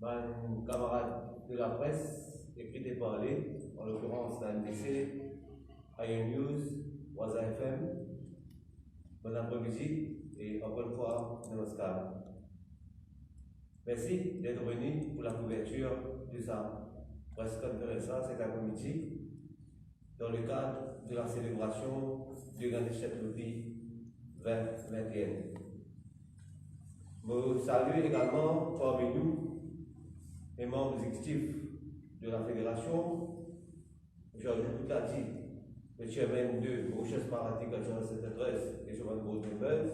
mon camarade de la presse, écrit et parlé, en l'occurrence la NBC, IN News, Waza FM, bon après-midi et encore une fois, namaskar. Merci d'être venu pour la couverture de sa presse conférence cet après-midi dans le cadre de la célébration du Ganesh Chaturthi 2021. Je salue également parmi nous les membres exécutifs de la fédération, Georges Boutati, le chairman de Mauritius Marathi Cultural Center et Jovan Board Members,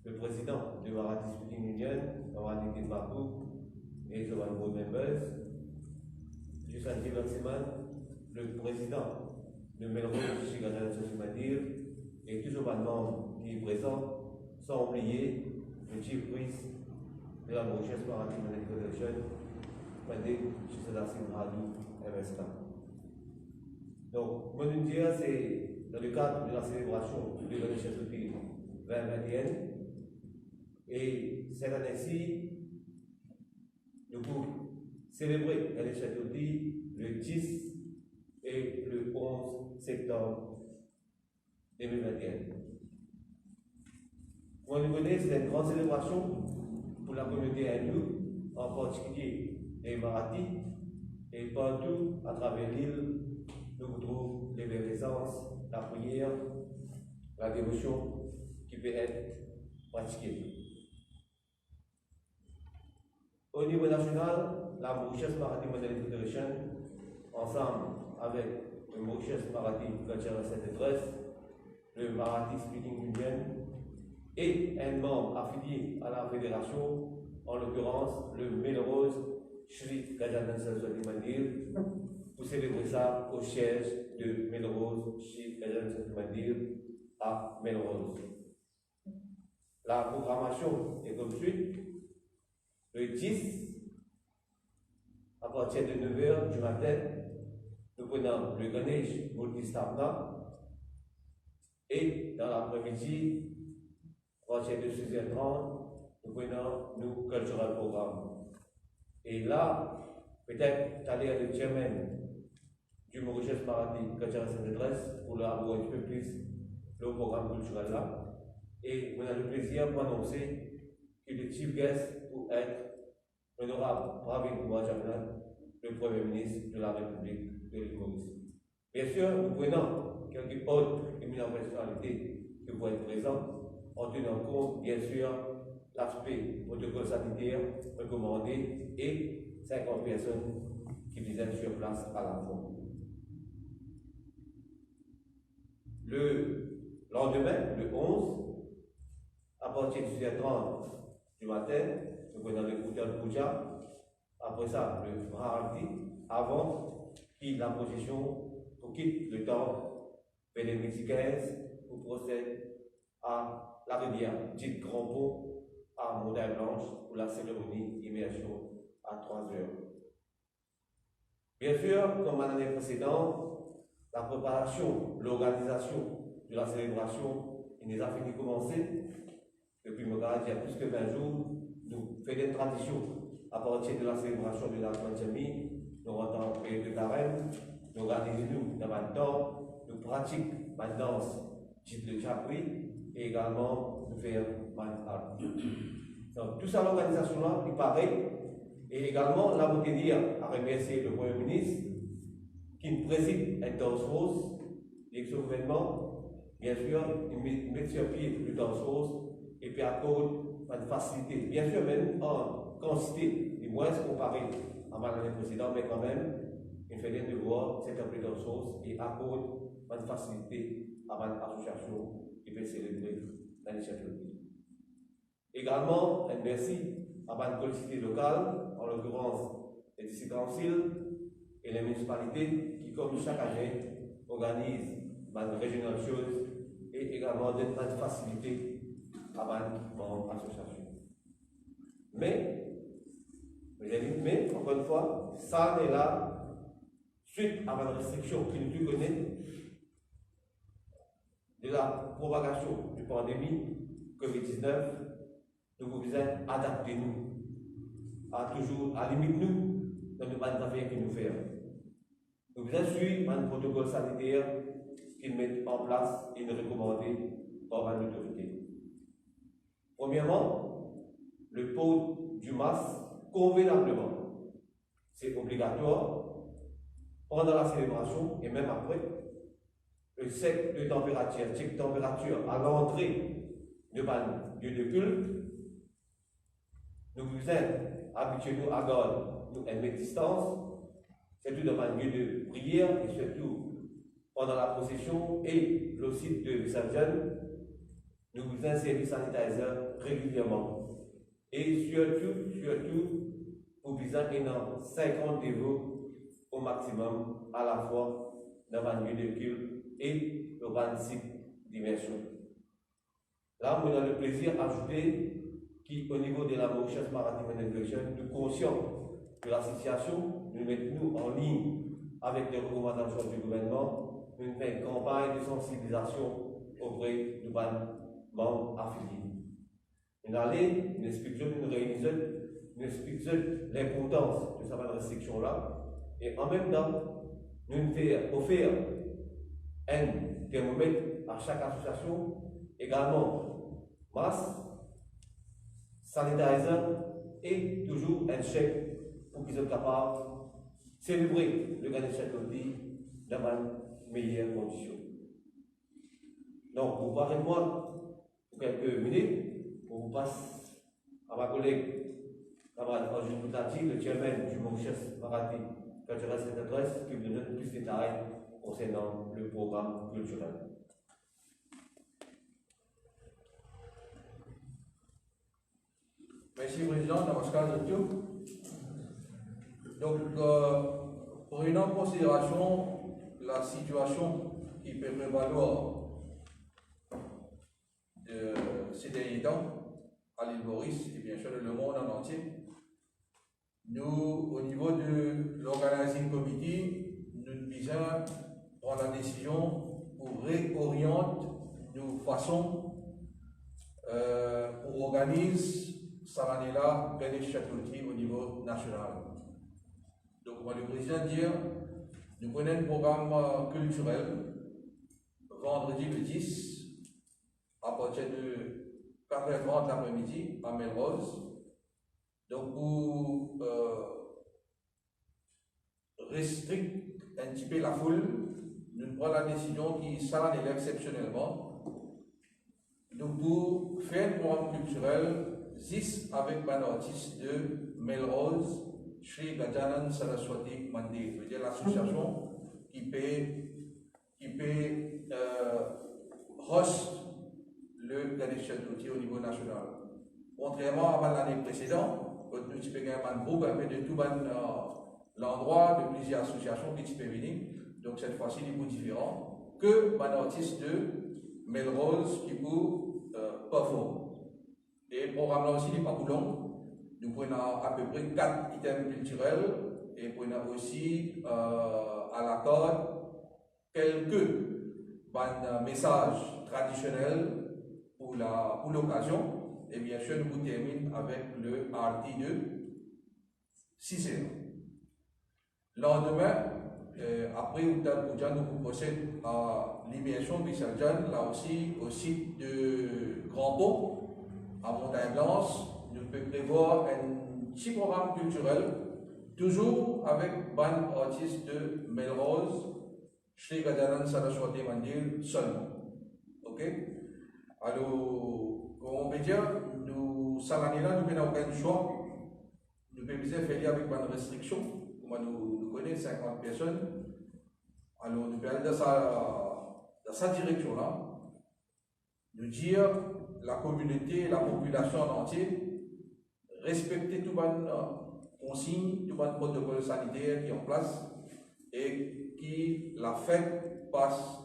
le président de Marathi Speaking Union, Marathi Kinbaku et Jovan Board Members, Justin Tibersiman, le président de Melrose Chigajan Sosimadir et tous les membres qui sont présents, sans oublier le chief priest de la Mauritius Marathi Management Federation, Pandit Shisadar Singh Madhu, MSK. Donc, mon dire, c'est dans le cadre de la célébration du Ganesh Chaturthi 2021. Et cette année-ci, nous pouvons célébrer Ganesh Chaturthi le 10 et le 11 septembre 2021. Comme vous connaissez, c'est une grande célébration pour la communauté hindoue, en particulier les Marathis, et partout à travers l'île, nous retrouvons l'évanescence, la prière, la dévotion qui peut être pratiquée. Au niveau national, la Mauritius Marathi Management Federation, ensemble avec le Mauritius Marathi Cultural Center, le Marathi Speaking Union et un membre affilié à la fédération, en l'occurrence le Melrose Shri Gajanan Saraswati Mandir, pour célébrer ça au siège de Melrose Shri Gajanan Saraswati Mandir à Melrose. La programmation est comme suit. Le 10, à partir de 9h du matin, nous prenons le Ganesh Multistarna et dans l'après-midi, à partir de 6h30, nous prenons nos cultural programmes. Et là, peut-être d'aller à le chairman du Mauritius Marathi Cultural Center pour leur avoir un peu plus le programme culturel là. Et on a le plaisir d'annoncer que le chief guest pour être l'honorable Pravin Kumar Jagannath, le Premier ministre de la République de l'île Maurice. Bien sûr, nous prenons quelques autres éminentes personnalités qui vont être présentes, en tenant compte, bien sûr, l'aspect protocole sanitaire recommandé et 50 personnes qui viennent sur place à la fois. Le lendemain, le 11, à partir de 6h30 du matin, nous prenons le Kutal Puja, après ça, le Maharati, avant qu'il la position pour quitter le temps vers les midi 15 pour procéder à la rivière, dite Grand Pont, à Montagne Blanche pour la cérémonie d'immersion à 3h. Bien sûr, comme l'année précédente, la préparation, l'organisation de la célébration, il nous a fini de commencer. Depuis il y a plus que 20 jours, nous faisons des traditions à partir de la célébration de la Panchami, nous rentrons en période de carême, nous organisons dans le temps, nous pratiquons la danse dite le Chapri et également nous faisons Manhar. Donc tout ça, l'organisation-là, il paraît, et également, là, vous dire à remercier le Premier ministre qui nous préside un danse rose, l'ex-gouvernement, bien sûr, il met sur pied le danse rose, et puis accorde une facilité, bien sûr, même en quantité, et moins comparé à l'année précédente, mais quand même, il fait bien de voir cette appelée chose et accorde une facilité à l'association qui peut célébrer l'initiative. Également, un merci à la collectivité locale, en l'occurrence les districts councils et les municipalités qui, comme chaque année, organisent une régional chose et également une facilité à mon association. Mais, encore une fois, ça n'est là, suite à la restriction que nous connaissons de la propagation du pandémie COVID-19, nous devons adapter nous a toujours à limite nous, dans le travail que nous faisons. Nous devons suivre un protocole sanitaire qu'ils mettent en place et recommandé par l'autorité. Premièrement, le port du masque convenablement. C'est obligatoire pendant la célébration et même après. Le check de température à l'entrée de lieu de culte. Nous vous habituez-nous à garder une distance, surtout dans un lieu de prière et surtout pendant la procession et le site de Visajan. Nous vous service sanitizer régulièrement. Et surtout, pour viser 50 dévots au maximum à la fois dans un lieu de culte et le 26 d'immersion. Là, on a le plaisir d'ajouter qu'au niveau de la Mauritius Maritime Integration, nous sommes conscients de la situation, nous mettons en ligne avec les recommandations du gouvernement, nous faisons une campagne de sensibilisation auprès du membres affiliés. Nous allons, nous expliquons, nous expliquons l'importance de cette restriction-là et en même temps, nous faisons offrir un thermomètre à chaque association, également masque, sanitizer et toujours un chèque pour qu'ils soient capables de célébrer le Ganesh Chaturthi dans de meilleures conditions. Donc, vous parlez de moi pour quelques minutes, on vous passe à ma collègue, camarade Anjou Boutati, le chairman du Mauritius Maritime Cultural Center Trust, qui vous donne plus de détails concernant le programme culturel. Merci Président, namaskar Docteur. Donc, prenant en considération la situation qui peut prévaloir de ces derniers temps à l'île Maurice et bien sûr le monde en entier, nous, au niveau de l'Organizing Committee, nous visons prendre la décision pour réorienter nos façons pour organiser cette année-là Ganesh Chaturthi au niveau national. Donc, moi, le président dit, nous prenons un programme culturel vendredi le 10 à partir de 4h30 l'après-midi à Melrose. Donc, pour restreindre un petit peu la foule, nous prenons la décision qui s'en est exceptionnellement. Donc, pour faire un programme culturel, 10 avec un artiste de Melrose, Sri Gajanan Saraswati Mandir, c'est-à-dire l'association qui peut host le Ganesh Chaturthi au niveau national. Contrairement à l'année précédente, nous avons un groupe un peu de tout l'endroit de plusieurs associations qui peuvent venir. Donc cette fois-ci, il est beaucoup différent que un artiste de Melrose qui peut performer. Et le programme là aussi n'est pas pour long. Nous prenons à peu près 4 items culturels et prenons aussi à la corde quelques messages traditionnels pour l'occasion. Et bien sûr, nous terminons avec le RT de 6 heures. Lendemain, après nous procèdons à l'immersion de Visajan, là aussi au site de Grand Pont, à Montagne Blanche. Nous pouvons prévoir un petit programme culturel, toujours avec un artiste de Melrose, Sri Gajanan Saraswati Mandir seulement. Ok? Alors, comme on peut dire, cette année-là, nous n'avons aucun choix. Nous pouvons faire avec une restriction. Comme nous connaissons 50 personnes. Alors, nous pouvons aller dans cette direction-là. Nous dire la communauté, la population en entier, respecter tout les consignes, tout le protocole sanitaire qui est en place et qui la fête passe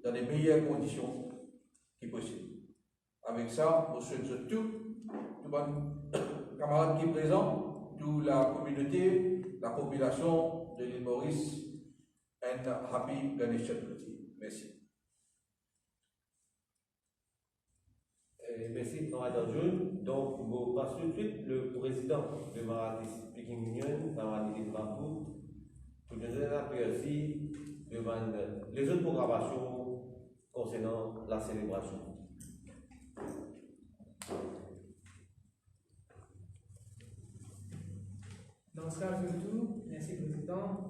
dans les meilleures conditions qui possible. Avec ça, je souhaite tout les camarades qui sont présents, toute la communauté, la population de l'île Maurice, un happy Ganesh Chaturthi. Merci. Merci, Madame June. Donc, vous passez tout de suite le président de Marathi Speaking Union, Marathi Bakou, pour nous appuyer aussi devant les autres programmations concernant la célébration. Namaskar surtout, merci Président.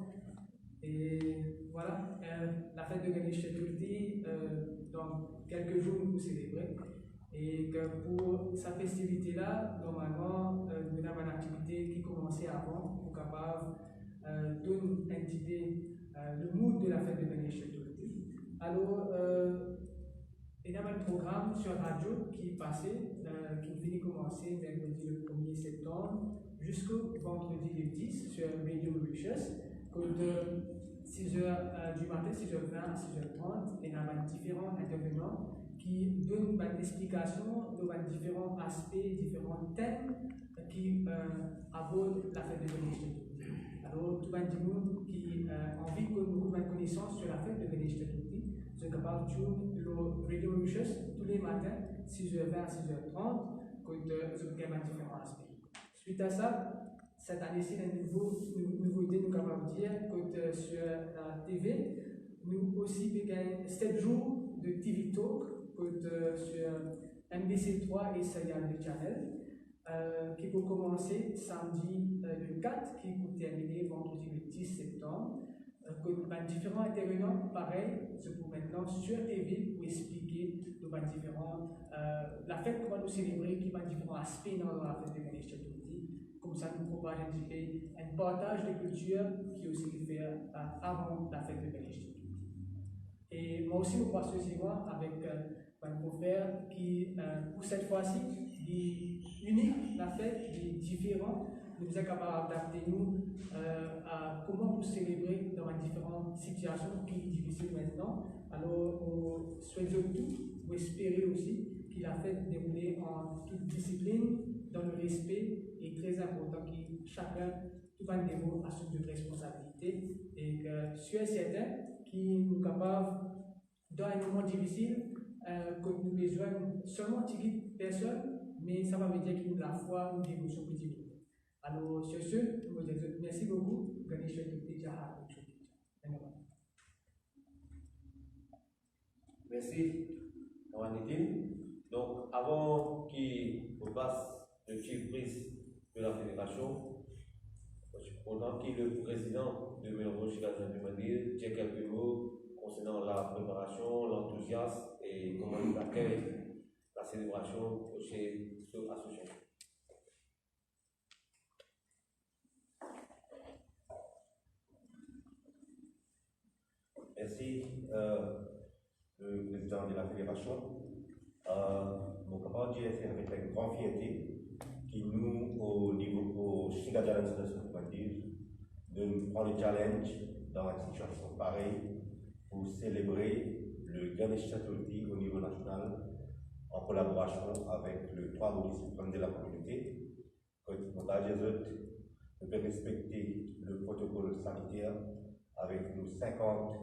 Et voilà, la fête de Ganesh Chaturthi, dans quelques jours, nous célébrons. Et que pour sa festivité-là, normalement, nous avons une activité qui commençait avant pour capable donner une idée, le mood de la fête de Ganesh Chaturthi. Alors, il y a un programme sur radio qui est passé, qui finit commencer mercredi le 1er septembre jusqu'au vendredi le 10 sur Radio Mauritius. De 6h du matin, 6h20 à 6h30, il y a différents intervenants qui donnent une explication de différents aspects, différents thèmes qui abordent la fête de Ganesh Chaturthi. Alors, tout le monde qui a envie que nous ayons connaissance sur la fête de Ganesh Chaturthi, c'est capable de le Radio Mauritius tous les matins, 6h20 à 6h30, quand nous avons différents aspects. Suite à ça, cette année-ci, une nouveauté, nous capable de dire que sur la TV, nous aussi avons 7 jours de TV Talk sur MBC3 et Serial Channel, qui peut commencer samedi le 4, qui peut terminer vendredi le 10 septembre. Différents intervenants, pareil, c'est pour maintenant sur TV pour expliquer la fête qu'on va nous célébrer, qui va différents aspects dans la fête de Ganesh Chaturthi. Comme ça, nous propose un partage de culture qui est aussi fait avant la fête de Ganesh Chaturthi. Et moi aussi, je passe aussi avec un beau-frère qui, pour cette fois-ci, est unique, la fête est différente. Nous sommes capables d'adapter nous à comment nous célébrer dans différentes situations qui sont difficiles maintenant. Alors, on souhaite tout, on espère aussi qu'il a fait dérouler en toute discipline, dans le respect, et très important que chacun, tout un niveau, assume de responsabilité et que sur certains qui nous capables, dans un moment difficile, que nous avons besoin seulement de personnes, mais ça va me dire qu'il nous la foi, nous dévotion positive. Alors, sur ce, je vous dis merci beaucoup. Ganesh Chaturthi Jahar. Merci, Nitin. Donc, avant qu'il passe le chief priest de la fédération, pendant qu'il est le président de Melrose Chigazabimandir, j'ai quelques mots concernant la préparation, l'enthousiasme et comment il accueille la célébration chez cette association. Merci, le président de la fédération. Mon camarade dit c'est avec une grande fierté qui nous, au niveau au Chigajalan de prendre le challenge dans une situation pareille pour célébrer le Ganesh Chaturthi au niveau national en collaboration avec le 3 bouddhistes de la communauté. Quand on peut respecter le protocole sanitaire avec nos 50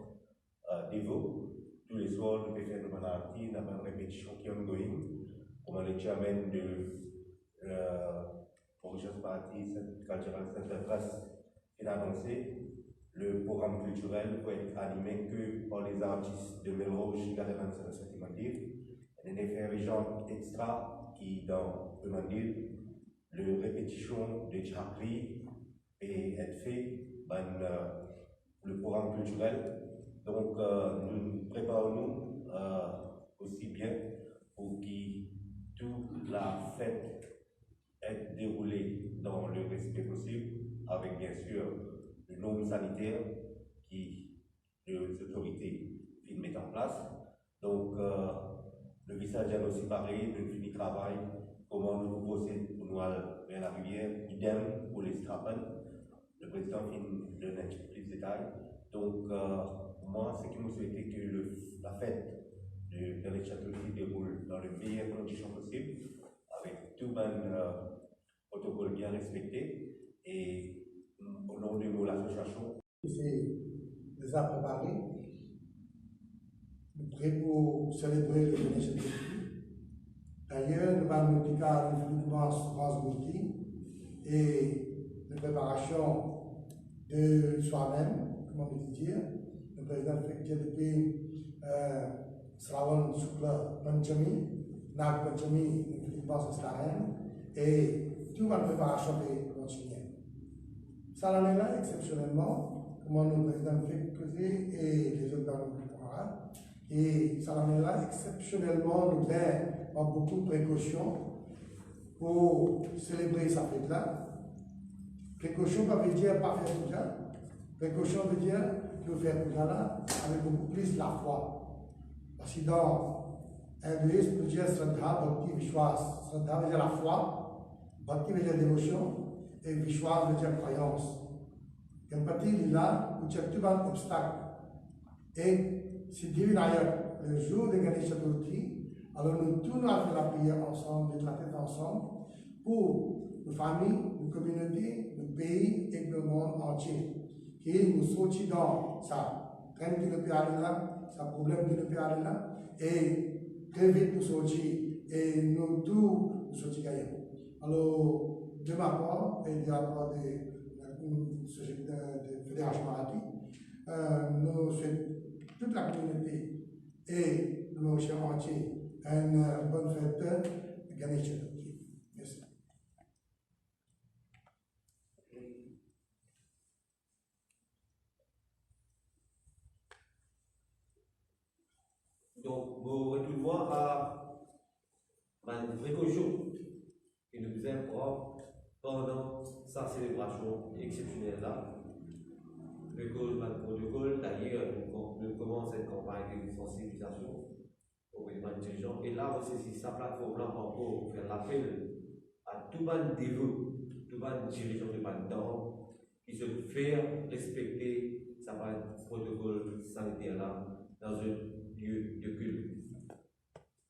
dévots. Tous les soirs, nous faisons une manarti, nous avons une répétition qui est ongoing. Comme le chairman de Mauritius Party Cultural Center Trust qui a annoncé, le programme culturel peut être animé que par les artistes de Melrose, Chigajalan, Saraswati Mandir. Il y a des régions extra qui, dans le Mandir, la répétition de Chakri et être fait dans le programme culturel. Donc, nous préparons aussi bien pour que toute la fête est déroulée dans le respect possible, avec bien sûr le normes sanitaire qui les autorités mettent en place. Donc, le visage est aussi pareil, le fini travail, comment nous proposer pour nous aller vers la rivière, idem pour les strappen. Le président donne un petit peu plus de détails. Donc, moi, ce qui me souhaitait que la fête de Ganesh Chaturthi déroule dans les meilleures conditions possibles, avec tout un protocole bien respecté. Et au nom de l'association, c'est déjà préparé, prêt pour célébrer le Ganesh Chaturthi. D'ailleurs, nous allons nous dire une France multi et de préparation de soi-même, comment on dit dire. Le président fait depuis Sravan Shukla Panchami, Nag Panchami, une France Starem, et tout va préparation de continuer. Ça l'année là, exceptionnellement, comme le président fait poser et les autres dans le programme, et ça l'année là, exceptionnellement, nous avons beaucoup de précautions pour célébrer sa fête-là. Précaution, ça veut dire pas faire tout ça. Précaution veut dire que faire tout ça là avec beaucoup plus la foi. Parce que dans l'hindouisme, nous disons Sraddha, Bhakti, Vishwas. Sraddha veut dire la foi, Bhakti veut dire dévotion, et Vishwas veut dire croyance. Ganapathi il est là, où il y a tout un obstacle. Et si Dieu est le jour de Ganesh Chaturthi, alors nous tous nous allons faire la prière ensemble, mettre la tête ensemble, pour nos familles, nos communautés, nos pays et le monde entier. Qui nous sortit dans sa traîne qui ne peut aller là, sa problème qui ne peut aller là, et très vite nous sortir, et nous tous nous sortir gagnants. Alors, de ma part, et de la part de la Fédération Marathi, nous souhaitons toute la communauté et le monde entier une bonne fête de Ganesh Chaturthi. Merci. Donc, vous retournez à ma précaution que nous faisons prendre pendant sa célébration exceptionnelle là. Le protocole, d'ailleurs, nous commençons cette campagne de sensibilisation auprès des dirigeants. Et là, on saisit sa plateforme là encore pour faire l'appel à tout le dévot, tout le dirigeant de Bandan qui se fait respecter sa protocole sanitaire là dans un lieu de culte.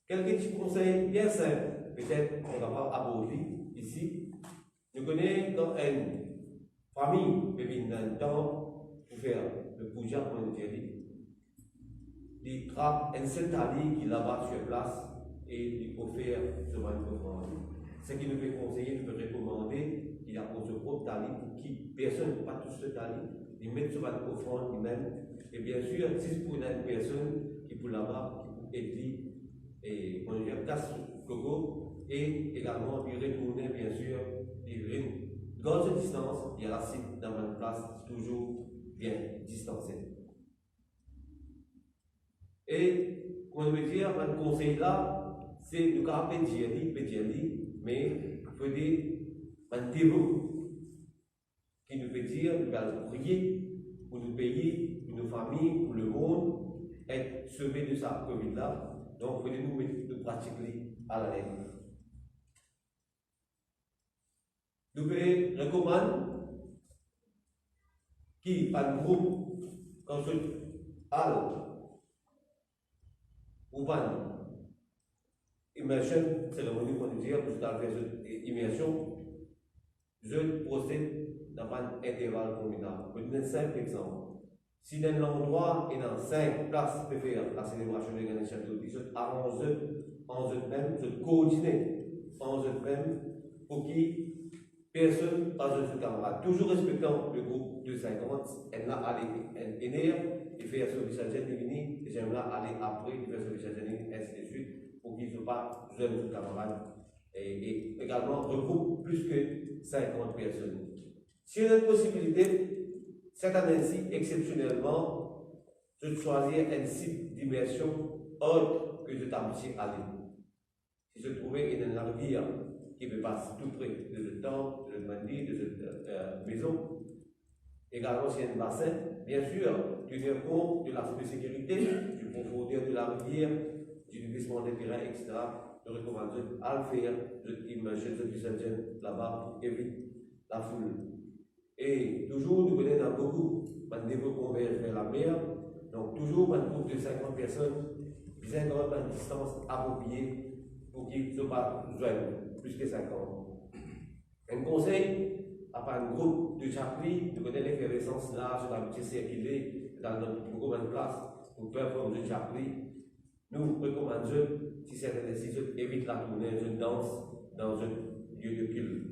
Quelques petits conseils bien simples, peut-être qu'on va pas aborder ici. Nous connaissons dans une famille, mais dans le temps, pour faire le puja, comme on dit, il trappe un seul tali qui là-bas sur place et il peut faire ce offrande. Ce qui nous fait conseiller, nous peut recommander, il a pour ce propre tali pour qui personne, pas tout ce tali, il met sur une offrande lui-même. Et bien sûr, si c'est pour une personne qui pour là-bas, qui pour aider, et on dit casse coco, et également il retourne bien sûr, il dans cette distance, il y a la cible dans une place toujours bien distancée. Et, comme je veux dire, un conseil là, c'est de garder pédiali, mais il faut dire un dévot qui nous veut dire de prier pour nos pays, pour nos familles, pour le monde, être sauvé de sa Covid là. Donc, il faut nous mettre de pratiquer à la lettre. Nous recommandons qui, par le groupe, quand je parle, ou pas, immersion, cérémonie, qu'on dit, pour faire immersion, je procède dans un intervalle communal. Je donne un simple exemple. Si dans l'endroit et dans 5 places pour faire la célébration de Ganesh Chaturthi, je arrange en eux même, je coordonne en eux même pour qui personne pas un camarade. Toujours respectant le groupe de 50, elle n'a allé et faire ce visage divini, et j'aimerais aller après et faire ce visage divini, ainsi de suite, pour qu'ils ne soient pas jeunes camarades. Et également regroupe plus que 50 personnes. Si on a une possibilité, cette année-ci, exceptionnellement, je choisir un site d'immersion autre que de Tabichi Ali. Si je trouvais une navire qui me passe tout près de ce temple, de ce mandi, de cette maison, également si il y a un bassin, bien sûr, tenir compte de l'aspect de sécurité, du profondeur de la rivière, du glissement des terrains, etc. Je recommande à le faire, je suis là-bas pour éviter la foule. Et toujours, nous connaissons beaucoup, un niveau converge vers la mer, donc toujours un groupe de 50 personnes, bien grande une distance appropriée pour qu'ils ne soient pas jeunes, plus que 50. Un conseil, à un groupe de chapri, nous connaissons l'effervescence là, sur la petite circulée, dans notre groupe de place, pour performer de chapri. nous recommandons, si c'est nécessaire, évite la tournée, une danse dans un lieu de culte.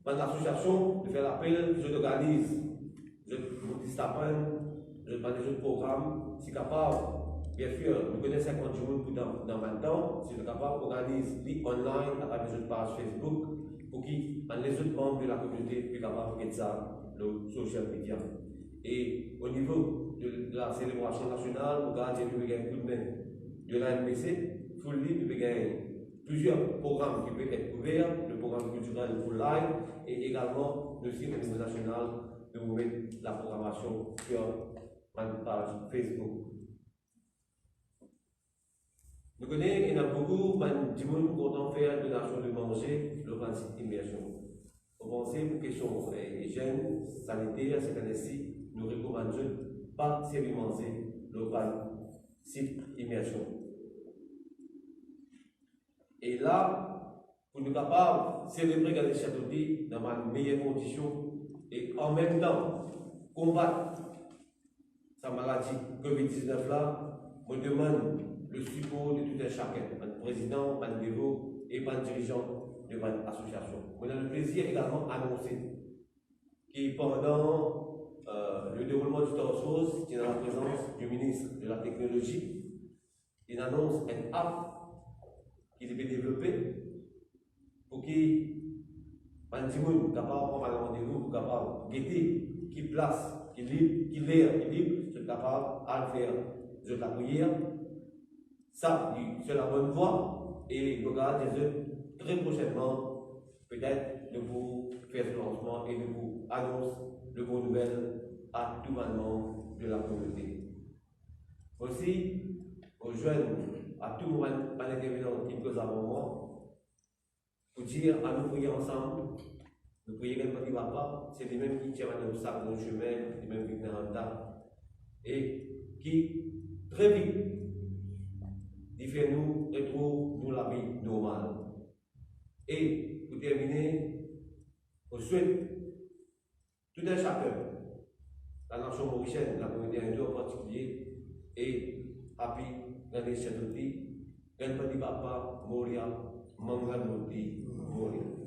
Dans l'association, je fais l'appel, je l'organise, je vous dis je prends des autres programmes, si capable, bien sûr, nous connaissons 50 jours pour dans 20 ans, si je suis capable, organise online à travers une page Facebook pour qui les autres membres de la communauté puissent capable de ça, le social media. Et au niveau de la célébration nationale, nous avons un coup de main de la NPC, Fully, nous avons plusieurs programmes qui peuvent être couverts, le programme culturel pour live, et également le site au niveau national de vous mettre la programmation sur ma page Facebook. Nous connaissons, il y en a beaucoup, du monde content faire donation de manger, le principe d'immersion. Vous pensez pour question hygiène, sanitaire, cette année-ci, nous recommandons pas sédimenter le principe d'immersion. Et là, pour nous capables de célébrer les Châteautis dans de meilleures conditions et en même temps combattre sa maladie COVID-19 là, je demande le support de tout un chacun, un président, un dévot et un dirigeant de votre association. On a le plaisir également d'annoncer que pendant le déroulement du Torch Rose, qui est dans la présence du ministre de la Technologie, il annonce un app qu'il va développer pour qu'il un capable de prendre un rendez-vous, capable de guetter, qui place, qui libre, c'est capable de faire de la prière. Ça, c'est la bonne voie et nous regardons très prochainement, peut-être, de vous faire ce lancement et de vous annoncer de bonnes nouvelles à tout moment de la communauté. Aussi, aux jeunes, à tout moment, à l'intervenant qui nous avons moi, pour dire à nous prier ensemble, nous prier même petit papa, c'est lui-même qui tient un obstacle dans le chemin, lui-même qui vient en retard, et qui, très vite, fait nous retrouve nous la vie normale. Et pour terminer, on souhaite tout un chacun, la nation mauricienne, la communauté hindoue en particulier, et Happy Ganesh Chaturthi, Ganpati Bappa Moria, Mangal Murti Moria.